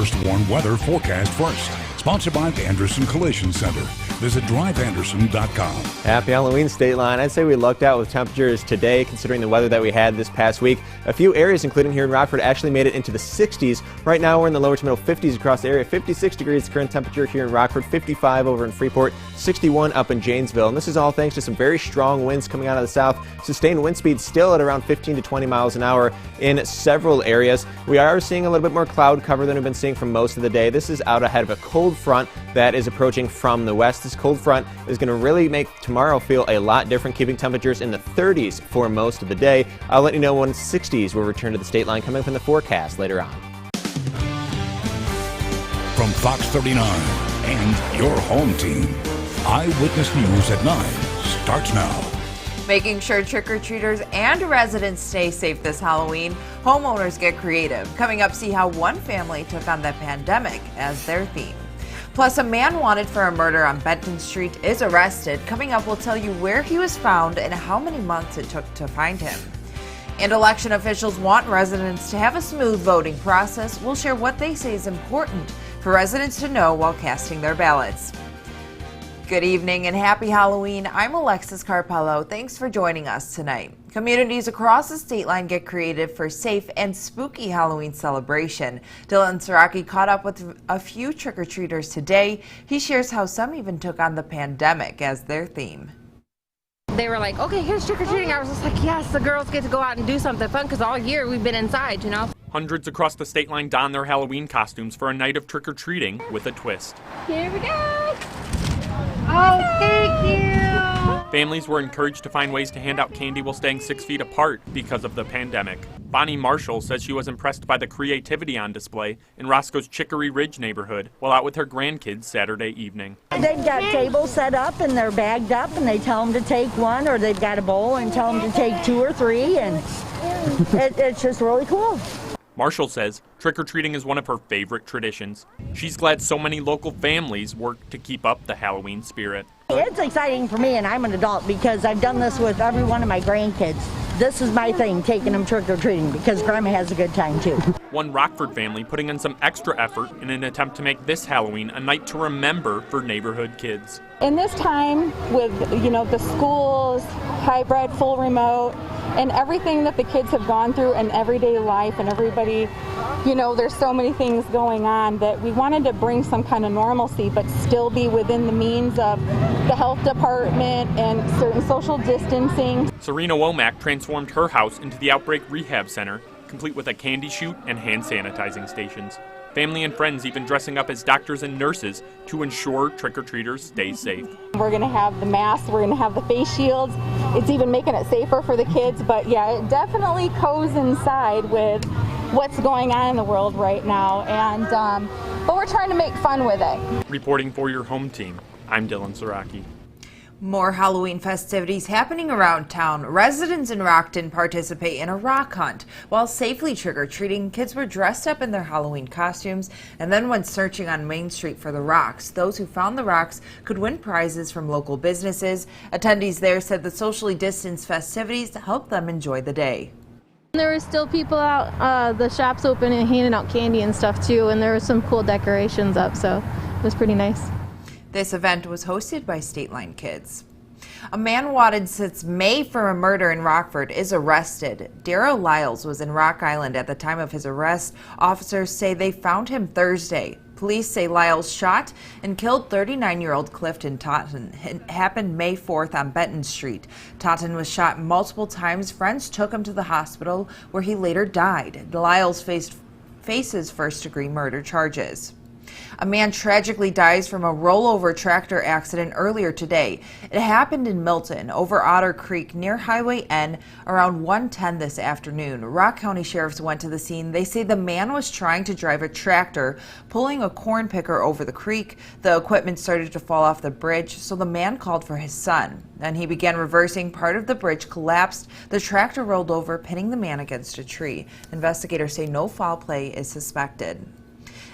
first warn weather forecast first. Sponsored by Anderson Collision Center. Visit driveanderson.com. Happy Halloween, State Line. I'd say we lucked out with temperatures today, considering the weather that we had this past week. A few areas, including here in Rockford, actually made it into the 60s. Right now, we're in the lower to middle 50s across the area. 56 degrees current temperature here in Rockford, 55 over in Freeport, 61 up in Janesville. And this is all thanks to some very strong winds coming out of the south. Sustained wind speeds still at around 15 to 20 miles an hour in several areas. We are seeing a little bit more cloud cover than we've been seeing for most of the day. This is out ahead of a cold front that is approaching from the west. This cold front is going to really make tomorrow feel a lot different, keeping temperatures in the 30s for most of the day. I'll let you know when 60s will return to the State Line coming up in the forecast later on. From Fox 39 and your home team, Eyewitness News at 9 starts now. Making sure trick-or-treaters and residents stay safe this Halloween, homeowners get creative. Coming up, see how one family took on the pandemic as their theme. Plus, a man wanted for a murder on Benton Street is arrested. Coming up, we'll tell you where he was found and how many months it took to find him. And election officials want residents to have a smooth voting process. We'll share what they say is important for residents to know while casting their ballots. Good evening and happy Halloween. I'm Alexis Carpello. Thanks for joining us tonight. Communities across the state line get creative for safe and spooky Halloween celebration. Dylan Saraki caught up with a few trick-or-treaters today. He shares how some even took on the pandemic as their theme. They were like, okay, here's trick-or-treating. I was just like, yes, the girls get to go out and do something fun because all year we've been inside, you know. Hundreds across the state line don their Halloween costumes for a night of trick-or-treating with a twist. Here we go. Oh, thank you! Families were encouraged to find ways to hand out candy while staying 6 feet apart because of the pandemic. Bonnie Marshall says she was impressed by the creativity on display in Roscoe's Chicory Ridge neighborhood while out with her grandkids Saturday evening. They've got tables set up and they're bagged up and they tell them to take one, or they've got a bowl and tell them to take 2 or 3, and it's just really cool. Marshall says trick-or-treating is one of her favorite traditions. She's glad so many local families work to keep up the Halloween spirit. It's exciting for me, and I'm an adult, because I've done this with every one of my grandkids. This is my thing, taking them trick-or-treating, because Grandma has a good time too. One Rockford family putting in some extra effort in an attempt to make this Halloween a night to remember for neighborhood kids. In this time with, the schools, hybrid, full remote, and everything that the kids have gone through in everyday life, and everybody, there's so many things going on that we wanted to bring some kind of normalcy, but still be within the means of the health department and certain social distancing. Serena Womack transformed her house into the Outbreak Rehab Center, complete with a candy chute and hand sanitizing stations. Family and friends even dressing up as doctors and nurses to ensure trick-or-treaters stay safe. We're going to have the masks, we're going to have the face shields. It's even making it safer for the kids, but yeah, it definitely coincides with what's going on in the world right now, and but we're trying to make fun with it. Reporting for your home team, I'm Dylan Saraki. More Halloween festivities happening around town. Residents in Rockton participate in a rock hunt. While safely trick-or-treating, kids were dressed up in their Halloween costumes and then went searching on Main Street for the rocks. Those who found the rocks could win prizes from local businesses. Attendees there said the socially distanced festivities helped them enjoy the day. There were still people out, the shops open and handing out candy and stuff too, and there were some cool decorations up, so it was pretty nice. This event was hosted by State Line Kids. A man wanted since May for a murder in Rockford is arrested. Darrell Lyles was in Rock Island at the time of his arrest. Officers say they found him Thursday. Police say Lyles shot and killed 39-year-old Clifton Totten. It happened May 4th on Benton Street. Totten was shot multiple times. Friends took him to the hospital where he later died. Lyles faces first-degree murder charges. A man tragically dies from a rollover tractor accident earlier today. It happened in Milton over Otter Creek near Highway N around 1:10 this afternoon. Rock County sheriffs went to the scene. They say the man was trying to drive a tractor, pulling a corn picker over the creek. The equipment started to fall off the bridge, so the man called for his son. Then he began reversing. Part of the bridge collapsed. The tractor rolled over, pinning the man against a tree. Investigators say no foul play is suspected.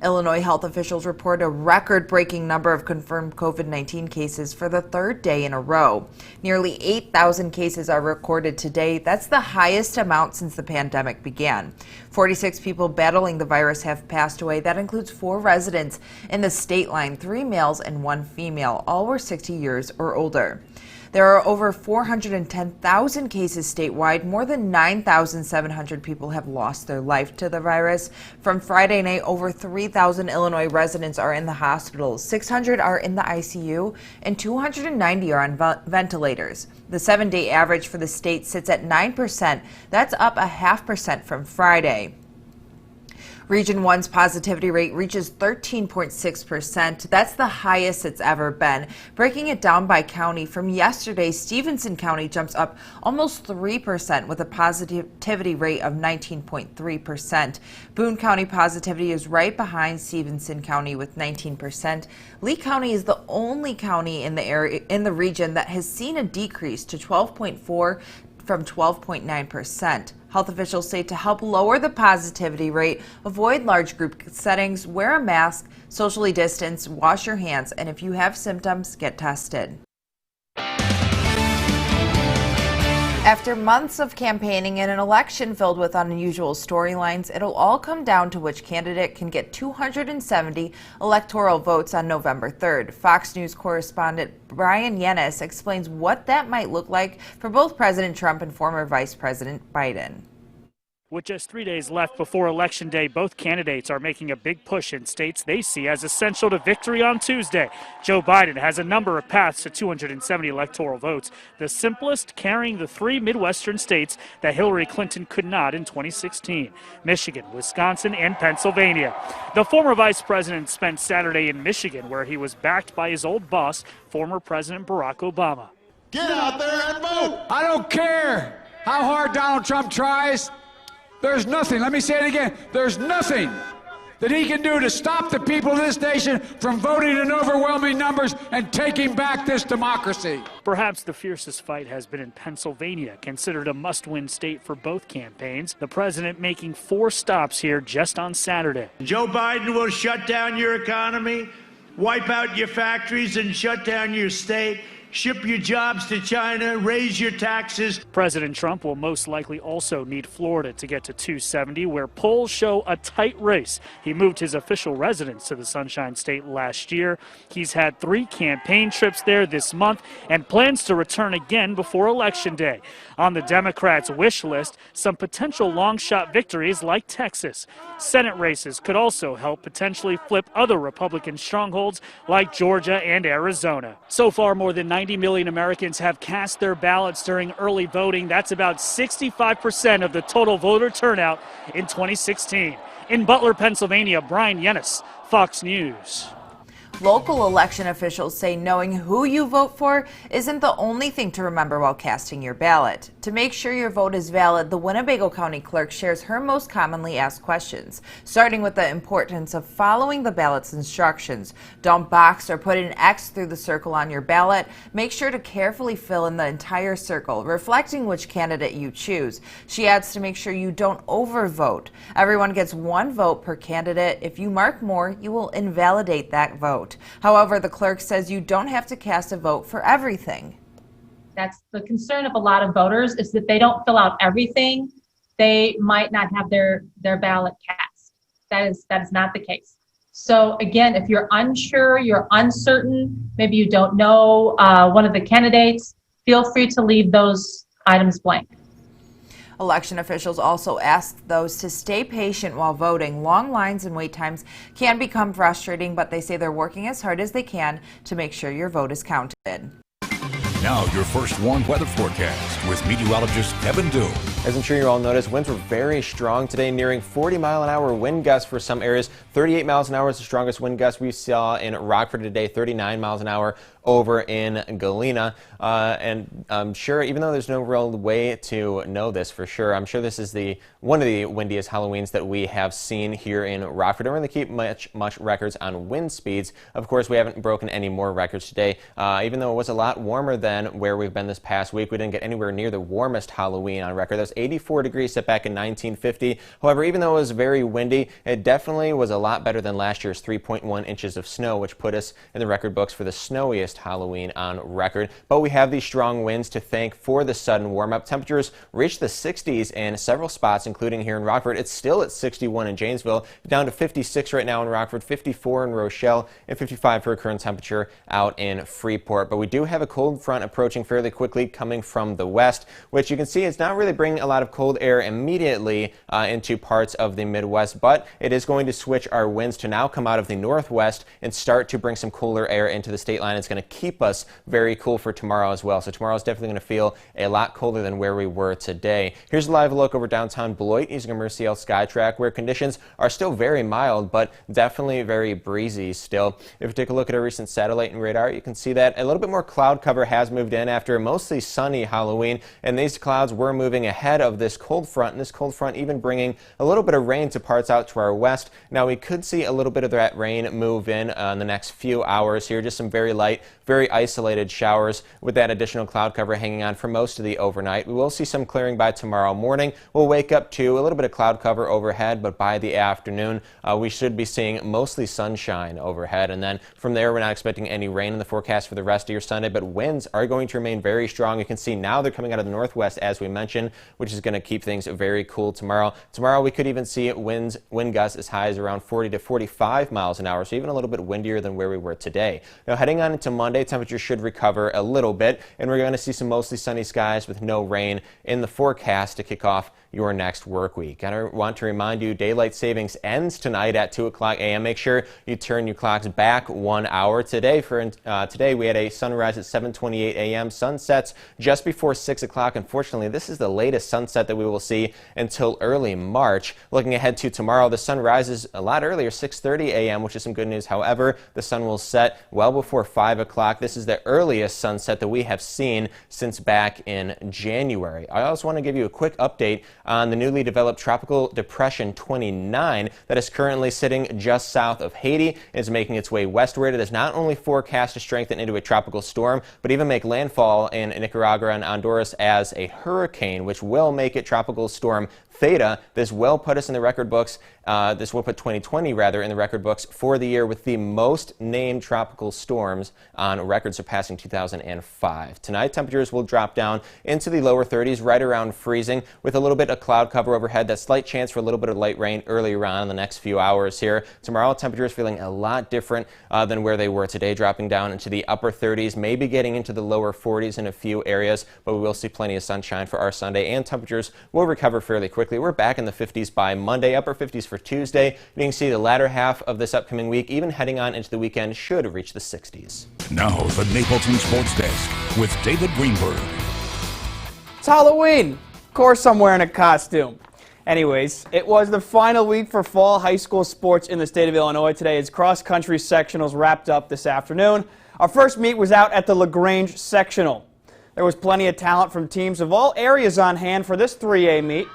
Illinois health officials report a record-breaking number of confirmed COVID-19 cases for the third day in a row. Nearly 8,000 cases are recorded today. That's the highest amount since the pandemic began. 46 people battling the virus have passed away. That includes 4 residents in the state line, 3 males and 1 female. All were 60 years or older. There are over 410,000 cases statewide. More than 9,700 people have lost their life to the virus. From Friday night, over 3,000 Illinois residents are in the hospitals. 600 are in the ICU and 290 are on ventilators. The 7-day average for the state sits at 9%. That's up 0.5% from Friday. Region 1's positivity rate reaches 13.6%. That's the highest it's ever been. Breaking it down by county, from yesterday, Stevenson County jumps up almost 3% with a positivity rate of 19.3%. Boone County positivity is right behind Stevenson County with 19%. Lee County is the only county in the region that has seen a decrease to 12.4% from 12.9%. Health officials say to help lower the positivity rate, avoid large group settings, wear a mask, socially distance, wash your hands, and if you have symptoms, get tested. After months of campaigning in an election filled with unusual storylines, it'll all come down to which candidate can get 270 electoral votes on November 3rd. Fox News correspondent Brian Yennis explains what that might look like for both President Trump and former Vice President Biden. With just 3 days left before Election Day, both candidates are making a big push in states they see as essential to victory on Tuesday. Joe Biden has a number of paths to 270 electoral votes, the simplest carrying the 3 Midwestern states that Hillary Clinton could not in 2016, Michigan, Wisconsin, and Pennsylvania. The former vice president spent Saturday in Michigan, where he was backed by his old boss, former President Barack Obama. Get out there and vote! I don't care how hard Donald Trump tries. There's nothing, let me say it again, there's nothing that he can do to stop the people of this nation from voting in overwhelming numbers and taking back this democracy. Perhaps the fiercest fight has been in Pennsylvania, considered a must-win state for both campaigns. The president making 4 stops here just on Saturday. Joe Biden will shut down your economy, wipe out your factories and shut down your state. Ship your jobs to China, raise your taxes. President Trump will most likely also need Florida to get to 270, where polls show a tight race. He moved his official residence to the Sunshine State last year. He's had 3 campaign trips there this month and plans to return again before Election Day. On the Democrats' wish list, some potential long-shot victories like Texas. Senate races could also help potentially flip other Republican strongholds like Georgia and Arizona. So far, more than 90 million Americans have cast their ballots during early voting. That's about 65% of the total voter turnout in 2016. In Butler, Pennsylvania, Brian Yennis, Fox News. Local election officials say knowing who you vote for isn't the only thing to remember while casting your ballot. To make sure your vote is valid, the Winnebago County Clerk shares her most commonly asked questions, starting with the importance of following the ballot's instructions. Don't box or put an X through the circle on your ballot. Make sure to carefully fill in the entire circle, reflecting which candidate you choose. She adds to make sure you don't overvote. Everyone gets 1 vote per candidate. If you mark more, you will invalidate that vote. However, the clerk says you don't have to cast a vote for everything. That's the concern of a lot of voters, is that they don't fill out everything. They might not have their ballot cast. That is not the case. So again, if you're unsure, you're uncertain, maybe you don't know one of the candidates, feel free to leave those items blank. Election officials also asked those to stay patient while voting. Long lines and wait times can become frustrating, but they say they're working as hard as they can to make sure your vote is counted. Now your first warned weather forecast with meteorologist Kevin Dew. As I'm sure you all noticed, winds were very strong today, nearing 40-mile-an-hour wind gusts for some areas. 38 miles an hour is the strongest wind gust we saw in Rockford today, 39 miles an hour over in Galena. And I'm sure, even though there's no real way to know this for sure, I'm sure this is one of the windiest Halloweens that we have seen here in Rockford. Don't really keep much records on wind speeds. Of course, we haven't broken any more records today. Even though it was a lot warmer than where we've been this past week, we didn't get anywhere near the warmest Halloween on record. That was 84 degrees set back in 1950. However, even though it was very windy, it definitely was a lot better than last year's 3.1 inches of snow, which put us in the record books for the snowiest Halloween on record. But we have these strong winds to thank for the sudden warm-up. Temperatures reached the 60s in several spots, including here in Rockford. It's still at 61 in Janesville, down to 56 right now in Rockford, 54 in Rochelle, and 55 for a current temperature out in Freeport. But we do have a cold front approaching fairly quickly coming from the west, which you can see is not really bringing a lot of cold air immediately into parts of the Midwest, but it is going to switch our winds to now come out of the northwest and start to bring some cooler air into the state line. It's going to keep us very cool for tomorrow as well. So tomorrow is definitely going to feel a lot colder than where we were today. Here's a live look over downtown Beloit using a Merciel Skytrack, where conditions are still very mild, but definitely very breezy still. If you take a look at our recent satellite and radar, you can see that a little bit more cloud cover has moved in after a mostly sunny Halloween, and these clouds were moving ahead of this cold front, and this cold front even bringing a little bit of rain to parts out to our west. Now we could see a little bit of that rain move in the next few hours here, just some very light, very isolated showers with that additional cloud cover hanging on for most of the overnight. We will see some clearing by tomorrow morning. We'll wake up to a little bit of cloud cover overhead, but by the afternoon we should be seeing mostly sunshine overhead, and then from there we're not expecting any rain in the forecast for the rest of your Sunday, but winds are going to remain very strong. You can see now they're coming out of the northwest, as we mentioned, which is going to keep things very cool tomorrow. Tomorrow we could even see wind gusts as high as around 40 to 45 miles an hour, so even a little bit windier than where we were today. Now heading on into Monday, temperatures should recover a little bit, and we're going to see some mostly sunny skies with no rain in the forecast to kick off your next work week. And I want to remind you, daylight savings ends tonight at 2 o'clock a.m. Make sure you turn your clocks back 1 hour. Today we had a sunrise at 7:28 a.m. Sunsets just before 6 o'clock. Unfortunately, this is the latest sunset that we will see until early March. Looking ahead to tomorrow, the sun rises a lot earlier, 6:30 a.m., which is some good news. However, the sun will set well before 5 o'clock. This is the earliest sunset that we have seen since back in January. I also want to give you a quick update on the newly developed Tropical Depression 29 that is currently sitting just south of Haiti and is making its way westward. It is not only forecast to strengthen into a tropical storm, but even make landfall in Nicaragua and Honduras as a hurricane, which will make it Tropical Storm Theta. This will put us in the record books. This will put 2020 in the record books for the year with the most named tropical storms on record, surpassing 2005. Tonight, temperatures will drop down into the lower 30s, right around freezing, with a little bit of cloud cover overhead. That slight chance for a little bit of light rain earlier on in the next few hours here. Tomorrow, temperatures feeling a lot different than where they were today, dropping down into the upper 30s, maybe getting into the lower 40s in a few areas, but we will see plenty of sunshine for our Sunday, and temperatures will recover fairly quickly. We're back in the 50s by Monday, upper 50s for Tuesday. You can see the latter half of this upcoming week, even heading on into the weekend, should reach the 60s. Now, the Napleton Sports Desk with David Greenberg. It's Halloween. Of course I'm wearing a costume. Anyways, it was the final week for fall high school sports in the state of Illinois today as cross-country sectionals wrapped up this afternoon. Our first meet was out at the LaGrange sectional. There was plenty of talent from teams of all areas on hand for this 3A meet.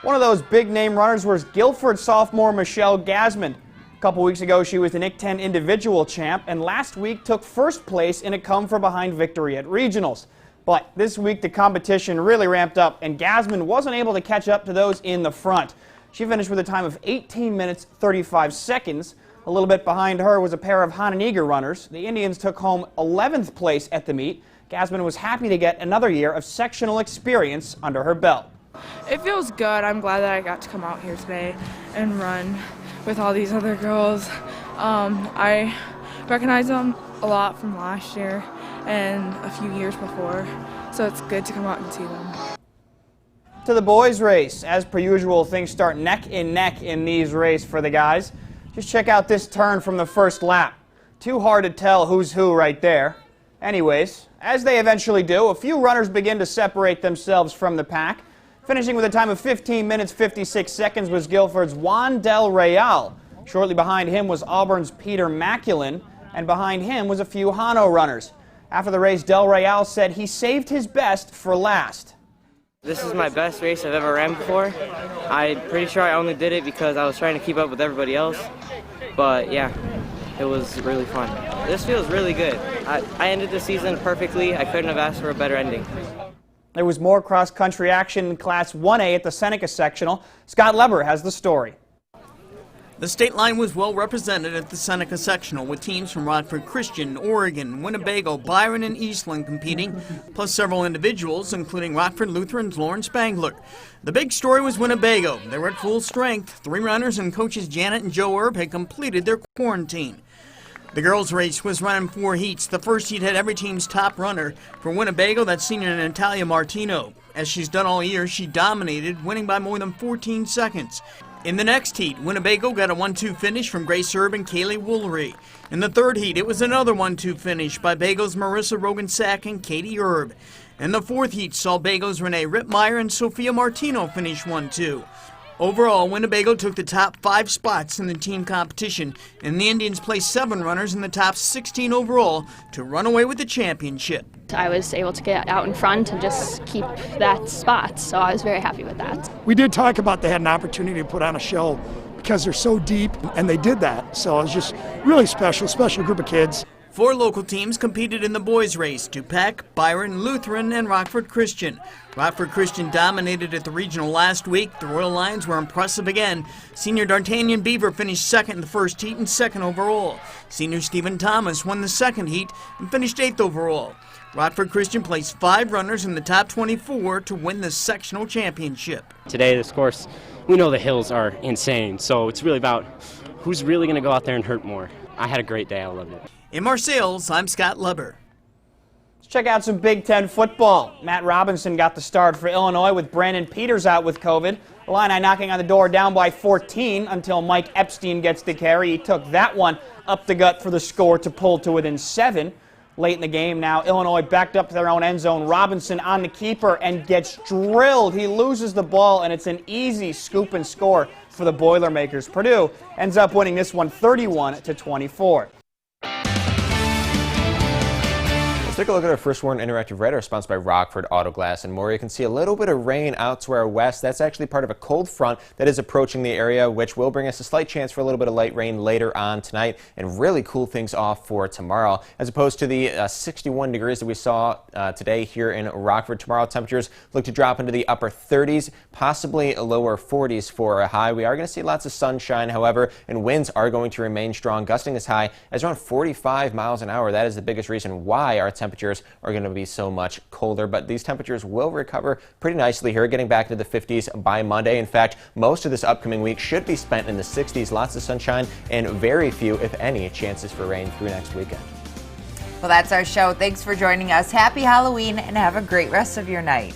One of those big-name runners was Guilford sophomore Michelle Gasman. A couple weeks ago, she was the NIC 10 individual champ, and last week took first place in a come-from-behind victory at regionals. But this week, the competition really ramped up, and Gasman wasn't able to catch up to those in the front. She finished with a time of 18 minutes, 35 seconds. A little bit behind her was a pair of Hononegah runners. The Indians took home 11th place at the meet. Gasman was happy to get another year of sectional experience under her belt. It feels good. I'm glad that I got to come out here today and run with all these other girls. I recognize them a lot from last year and a few years before, so it's good to come out and see them. To the boys' race. As per usual, things start neck in these races for the guys. Just check out this turn from the first lap. Too hard to tell who's who right there. Anyways, as they eventually do, a few runners begin to separate themselves from the pack. Finishing with a time of 15 minutes, 56 seconds was Guilford's Juan Del Real. Shortly behind him was Auburn's Peter Maculin, and behind him was a few Hano runners. After the race, Del Real said he saved his best for last. This is my best race I've ever ran before. I'm pretty sure I only did it because I was trying to keep up with everybody else. But yeah, it was really fun. This feels really good. I ended the season perfectly. I couldn't have asked for a better ending. There was more cross-country action in Class 1A at the Seneca Sectional. Scott Leber has the story. The state line was well represented at the Seneca Sectional, with teams from Rockford Christian, Oregon, Winnebago, Byron, and Eastland competing, plus several individuals, including Rockford Lutheran's Lauren Spangler. The big story was Winnebago. They were at full strength. 3 runners and coaches Janet and Joe Erb had completed their quarantine. The girls' race was run in 4 heats. The first heat had every team's top runner. For Winnebago, that's senior Natalia Martino. As she's done all year, she dominated, winning by more than 14 seconds. In the next heat, Winnebago got a 1-2 finish from Grace Erb and Kaylee Woolery. In the third heat, it was another 1-2 finish by Bago's Marissa Rogan-Sack and Katie Erb. And the fourth heat saw Bago's Renee Rittmeyer and Sophia Martino finish 1-2. Overall, Winnebago took the top 5 spots in the team competition, and the Indians placed 7 runners in the top 16 overall to run away with the championship. I was able to get out in front and just keep that spot, so I was very happy with that. We did talk about they had an opportunity to put on a show because they're so deep, and they did that. So it was just really special group of kids. 4 local teams competed in the boys' race: DuPac, Byron, Lutheran, and Rockford Christian. Rockford Christian dominated at the regional last week. The Royal Lions were impressive again. Senior D'Artagnan Beaver finished second in the first heat and second overall. Senior Stephen Thomas won the second heat and finished 8th overall. Rockford Christian placed 5 runners in the top 24 to win the sectional championship. Today, this course, we know the hills are insane, so it's really about who's really going to go out there and hurt more. I had a great day. I loved it. In Marseilles, I'm Scott Leber. Let's check out some Big Ten football. Matt Robinson got the start for Illinois with Brandon Peters out with COVID. Illini knocking on the door down by 14 until Mike Epstein gets the carry. He took that one up the gut for the score to pull to within 7. Late in the game now, Illinois backed up to their own end zone. Robinson on the keeper and gets drilled. He loses the ball, and it's an easy scoop and score for the Boilermakers. Purdue ends up winning this one 31-24. Let's take a look at our First Warn Interactive Radar, sponsored by Rockford Auto Glass and more. You can see a little bit of rain out to our west. That's actually part of a cold front that is approaching the area, which will bring us a slight chance for a little bit of light rain later on tonight and really cool things off for tomorrow. As opposed to the 61 degrees that we saw today here in Rockford, tomorrow temperatures look to drop into the upper 30s, possibly lower 40s for a high. We are going to see lots of sunshine, however, and winds are going to remain strong, gusting as high as around 45 miles an hour. That is the biggest reason why our temperatures are going to be so much colder, but these temperatures will recover pretty nicely here, getting back to the 50s by Monday. In fact, most of this upcoming week should be spent in the 60s, lots of sunshine, and very few, if any, chances for rain through next weekend. Well, that's our show. Thanks for joining us. Happy Halloween and have a great rest of your night.